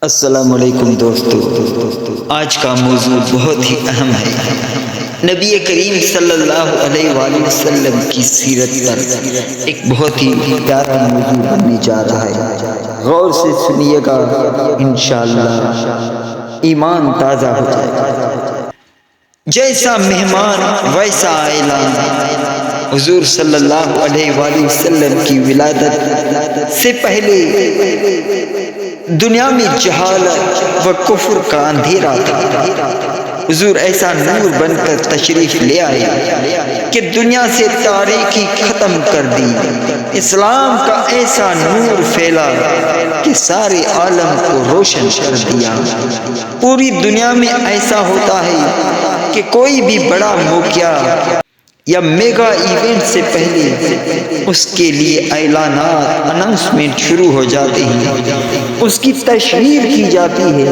السلام علیکم دوستو، آج کا موضوع بہت ہی اہم ہے۔ نبی کریم صلی اللہ علیہ وآلہ وسلم کی سیرت پر ایک بہت ہی پیارا موضوع بننے جا رہا ہے۔ غور سے سنیے گا، انشاءاللہ ایمان تازہ ہو جائے گا۔ جیسا مہمان ویسا اعلان، حضور صلی اللہ علیہ وآلہ وسلم کی ولادت سے پہلے دنیا میں جہالت و کفر کا اندھیرا تھا۔ حضور ایسا نور بن کر تشریف لے آئے کہ دنیا سے تاریکی ختم کر دی۔ اسلام کا ایسا نور پھیلا کہ سارے عالم کو روشن کر دیا۔ پوری دنیا میں ایسا ہوتا ہے کہ کوئی بھی بڑا موقع یا میگا ایونٹ سے پہلے اس کے لیے اعلانات، اناؤنسمنٹ شروع ہو جاتے ہیں، اس کی تشہیر کی جاتی ہے۔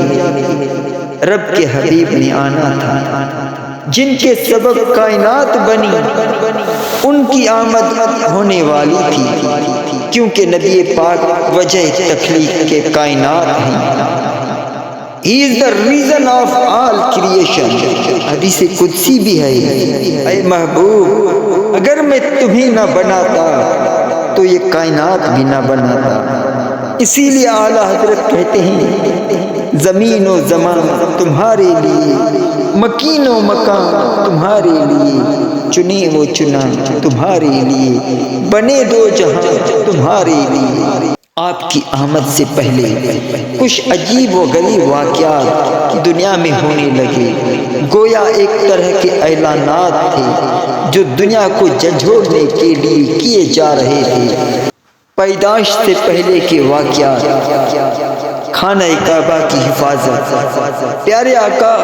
رب کے حبیب نے آنا تھا، جن کے سبب کائنات بنی، ان کی آمد ہونے والی تھی، کیونکہ نبی پاک وجہ تخلیق کے کائنات ہیں۔ He is the reason of all creation۔ حدیث قدسی بھی ہے، اے محبوب، اگر میں تمہیں نہ بناتا تو یہ کائنات بھی نہ بناتا۔ اسی لیے اعلیٰ حضرت کہتے ہیں، زمین و زمان تمہارے لیے، مکین و مکان تمہارے لیے، چنے و چنا تمہارے لیے، بنے دو جہاں تمہارے لیے۔ آپ کی آمد سے پہلے کچھ عجیب و غریب واقعات دنیا میں ہونے لگے، گویا ایک طرح کے اعلانات تھے جو دنیا کو جھنجھوڑنے کے لیے کیے جا رہے تھے۔ پیدائش سے پہلے کے واقعات، خانہ کعبہ کی حفاظت، پیارے آقا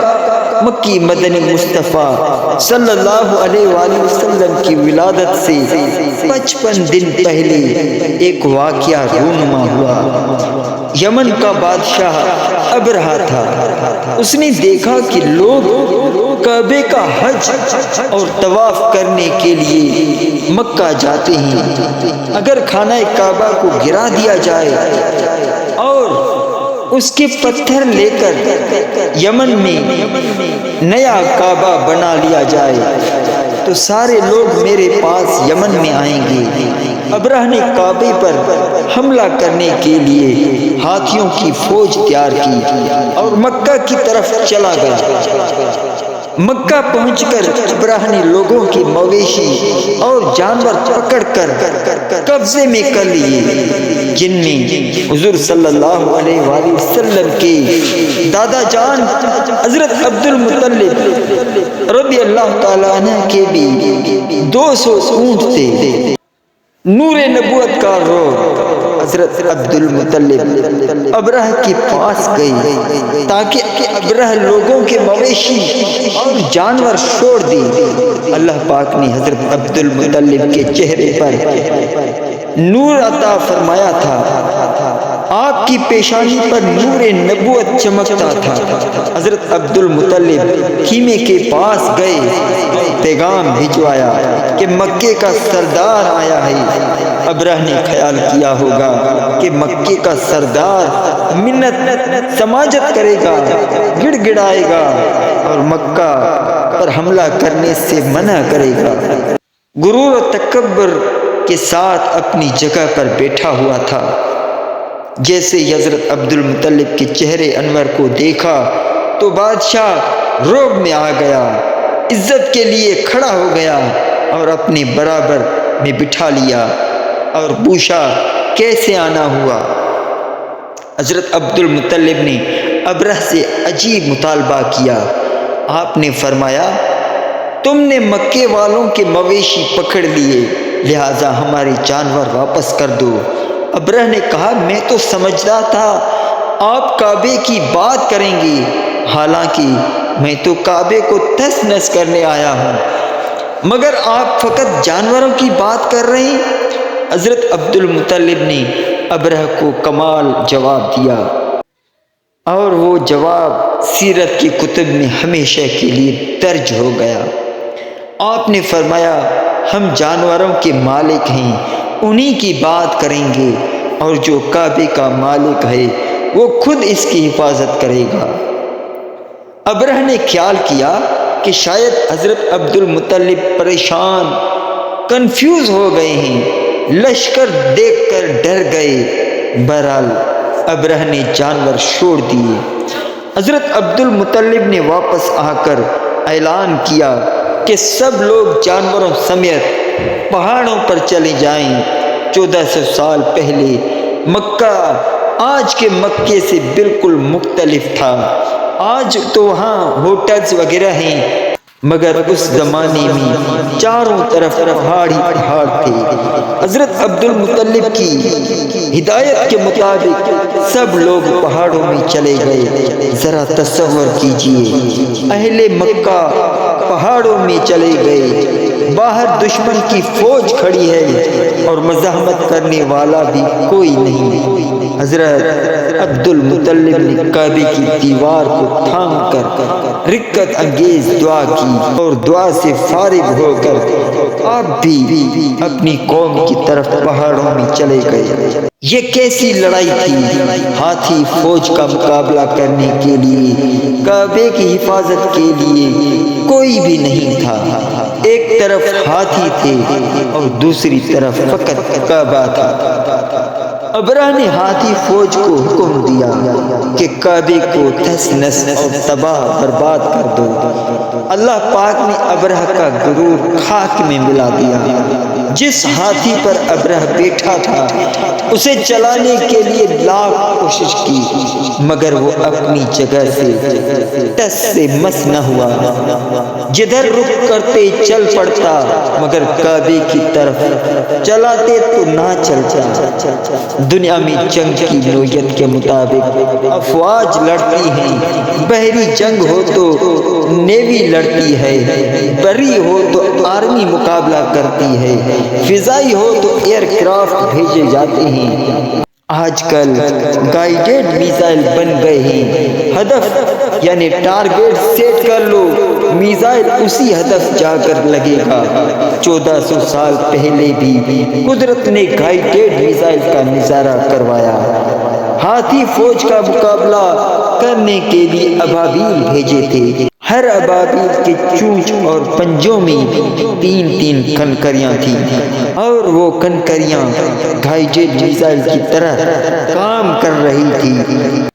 مکی مدنی مصطفیٰ صلی اللہ علیہ وآلہ وسلم کی ولادت سے 55 دن پہلے ایک واقعہ رونما ہوا۔ یمن کا بادشاہ ابرہہ تھا۔ اس نے دیکھا کہ لوگ کعبے کا حج اور طواف کرنے کے لیے مکہ جاتے ہیں۔ اگر خانہ کعبہ کو گرا دیا جائے اور اس کے پتھر لے کر یمن میں نیا کعبہ بنا لیا جائے تو سارے لوگ میرے پاس یمن میں آئیں گے۔ ابرہہ نے کعبے پر حملہ کرنے کے لیے ہاتھیوں کی فوج تیار کی اور مکہ کی طرف چلا گیا۔ مکہ پہنچ کر ابرہہ نے لوگوں کے مویشی اور جانور پکڑ کر قبضے میں کر لیے، جن میں حضور صلی اللہ علیہ وآلہ وسلم کے دادا جان حضرت عبد المطلب رضی اللہ تعالیٰ عنہ کے بھی 200 اونٹ تھے۔ نور نبوت کا روح حضرت عبد المطلب ابرہہ کے پاس گئی تاکہ ابرہہ لوگوں کے مویشی اور جانور چھوڑ دے۔ اللہ پاک نے حضرت عبد المطلب کے چہرے پر نور عطا فرمایا تھا، آپ کی پیشانی پر نور نبوت چمکتا تھا۔ حضرت عبد المطلب خیمے کے پاس گئے، پیغام بھجوایا کہ مکے کا سردار آیا ہے۔ ابرہہ نے خیال کیا ہوگا کہ مکے کا سردار منت سماجت کرے گا، گڑ گڑائے گا اور مکہ پر حملہ کرنے سے منع کرے گا۔ غرور و تکبر کے ساتھ اپنی جگہ پر بیٹھا ہوا تھا۔ جیسے حضرت عبد المطلب کے چہرے انور کو دیکھا تو بادشاہ رعب میں آ گیا، عزت کے لیے کھڑا ہو گیا اور اپنے برابر میں بٹھا لیا اور پوچھا کیسے آنا ہوا۔ حضرت عبد المطلب نے ابرہہ سے عجیب مطالبہ کیا۔ آپ نے فرمایا، تم نے مکے والوں کے مویشی پکڑ لیے، لہٰذا ہمارے جانور واپس کر دو۔ ابرہہ نے کہا، میں تو سمجھتا تھا آپ کعبے کی بات کریں گے، حالانکہ میں تو کعبے کو تہس نہس کرنے آیا ہوں، مگر آپ فقط جانوروں کی بات کر رہے ہیں۔ حضرت عبد المطلب نے ابرہہ کو کمال جواب دیا اور وہ جواب سیرت کی کتب میں ہمیشہ کے لیے درج ہو گیا۔ آپ نے فرمایا، ہم جانوروں کے مالک ہیں، انہی کی بات کریں گے، اور جو کعبے کا مالک ہے وہ خود اس کی حفاظت کرے گا۔ ابرہ نے خیال کیا کہ شاید حضرت عبد المطلب پریشان کنفیوز ہو گئے ہیں، لشکر دیکھ کر ڈر گئے۔ بہرحال ابرہ نے جانور چھوڑ دیے۔ حضرت عبد المطلب نے واپس آ کر اعلان کیا کہ سب لوگ جانوروں سمیت پہاڑوں پر چلے جائیں۔ 1400 سال پہلے مکہ آج کے مکے سے بالکل مختلف تھا۔ آج تو وہاں ہوٹلز وغیرہ ہیں، مگر اس زمانے میں چاروں طرف پہاڑ ہی پہاڑ تھے۔ حضرت عبد المطلب کی ہدایت کے مطابق سب لوگ پہاڑوں میں چلے گئے۔ ذرا تصور کیجئے، اہل مکہ پہاڑوں میں چلے گئے، باہر دشمن کی فوج کھڑی ہے اور مزاحمت کرنے والا بھی کوئی نہیں۔ حضرت عبد المطلب نے کعبے کی دیوار کو تھام کر رکت انگیز دعا کی اور دعا سے فارغ ہو کر آپ بھی اپنی قوم کی طرف پہاڑوں میں چلے گئے۔ یہ کیسی لڑائی تھی! ہاتھی فوج کا مقابلہ کرنے کے لیے، کعبے کی حفاظت کے لیے کوئی بھی نہیں تھا۔ ایک طرف ہاتھی تھے اور دوسری طرف فقط کعبہ تھا۔ ابرہ نے ہاتھی فوج کو حکم دیا کہ کعبے کو تہس نہس اور تباہ برباد کر دو۔ اللہ پاک نے ابرہ کا غرور خاک میں ملا دیا۔ جس ہاتھی پر ابرہ بیٹھا تھا اسے چلانے کے لیے لاکھ کوشش کی، مگر وہ اپنی جگہ سے ٹس سے مس نہ ہوا۔ جدھر رخ کرتے چل پڑتا، مگر کعبے کی طرف چلاتے تو نہ چلتا۔ دنیا میں جنگ کی نوعیت کے مطابق افواج لڑتی ہیں، بحری جنگ ہو تو نیوی لڑتی ہے، بری ہو تو آرمی مقابلہ کرتی ہے، فضائی ہو تو ایئر کرافٹ بھیجے جاتے ہیں۔ آج کل گائیڈڈ میزائل بن گئے ہیں، ہدف یعنی ٹارگیٹ سیٹ کر لو، میزائل اسی ہدف جا کر لگے گا۔ 1400 سال پہلے بھی قدرت نے گائیڈڈ میزائل کا نظارہ کروایا۔ ہاتھی فوج کا مقابلہ کرنے کے لیے ابابیل بھیجے تھے۔ ہر ابابیل کے چونچ اور پنجوں میں 3 کنکریاں تھیں اور وہ کنکریاں گائیڈڈ میزائل کی طرح کام کر رہی تھی،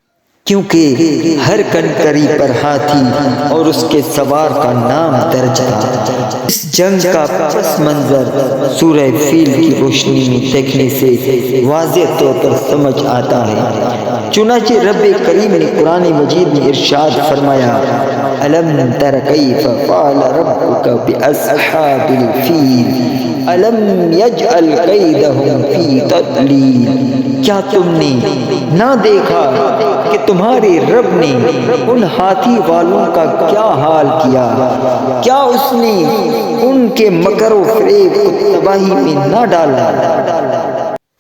کیونکہ ہر کنکری پر ہاتھی اور اس کے سوار کا نام درج تھا۔ اس جنگ کا پس منظر سورہ فیل کی روشنی میں دیکھنے سے واضح طور پر سمجھ آتا ہے۔ چنانچہ رب کریم نے قرآن مجید میں ارشاد فرمایا، أَلَمْ تَرَ كَيْفَ فَعَلَ رَبُّكَ بِأَصْحَابِ الْفِيلِ أَلَمْ يَجْعَلْ كَيْدَهُمْ فِي تَضْلِيلٍ۔ کیا تم نے نہ دیکھا کہ تمہارے رب نے ان ہاتھی والوں کا کیا حال کیا؟ کیا اس نے ان کے مکر و فریب کو تباہی میں نہ ڈالا؟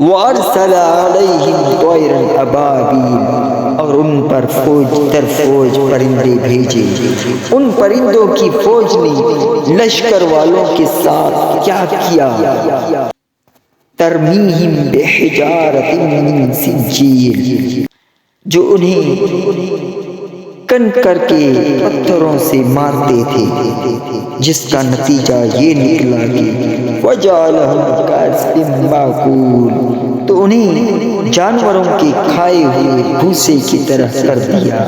وَأَرْسَلَ عَلَيْهِمْ طَيْرًا أَبَابِيلَ، اور ان پر فوج در فوج پرندے بھیجے۔ ان پرندوں کی فوج نے لشکر والوں کے ساتھ کیا کیا؟ ترمیہم بحجارۃ من سجیل، جو انہیں کنکر کے پتھروں سے مارتے تھے، جس کا نتیجہ یہ نکلا کہ وَجَعَلَهُمْ كَعَصْفٍ مَّأْکُولٍ، تو انہیں جانوروں کے کھائے ہوئے بھوسے کی طرح کر دیا۔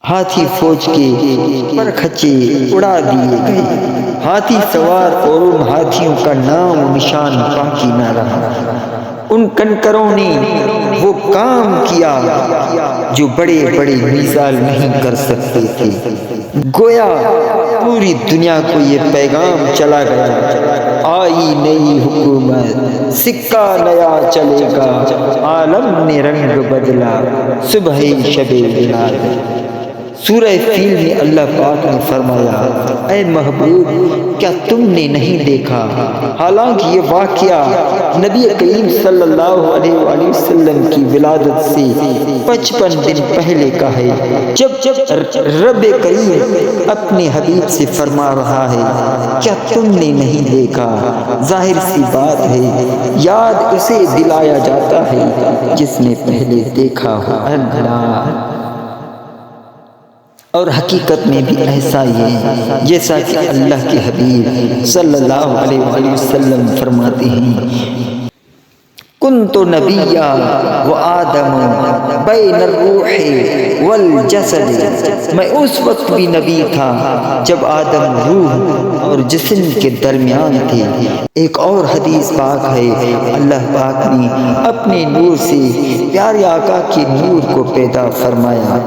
ہاتھی فوج کے پرکھچے اڑا دیے گئے، ہاتھی سوار اور ان ہاتھیوں کا نام و نشان باقی نہ رہا۔ ان کنکروں نے وہ کام کیا جو بڑے بڑے میزائل نہیں کر سکتے تھے۔ گویا پوری دنیا کو یہ پیغام چلا گیا، آئی نئی حکومت، سکہ نیا چلے گا، عالم نے رنگ بدلا، صبح شب ولادت۔ سورہ فیل میں اللہ پاک نے فرمایا اے محبوب کیا تم نے نہیں دیکھا، حالانکہ یہ واقعہ نبی کریم صلی اللہ علیہ وآلہ وسلم کی ولادت سے 55 دن پہلے کا ہے، جب رب کریم اپنے حبیب سے فرما رہا ہے کیا تم نے نہیں دیکھا۔ ظاہر سی بات ہے یاد اسے دلایا جاتا ہے جس نے پہلے دیکھا ہو۔ اللہ، اور حقیقت میں بھی ایسا ہی ہے جیسا کہ اللہ کے حبیب صلی اللہ علیہ وآلہ وسلم فرماتے ہیں کنت نبیا وآدم بین الروح والجسد، میں اس وقت بھی نبی تھا جب آدم روح اور جسم کے درمیان تھے۔ ایک اور حدیث پاک ہے اللہ پاک نے اپنے نور سے پیارے آقا کے نور کو پیدا فرمایا۔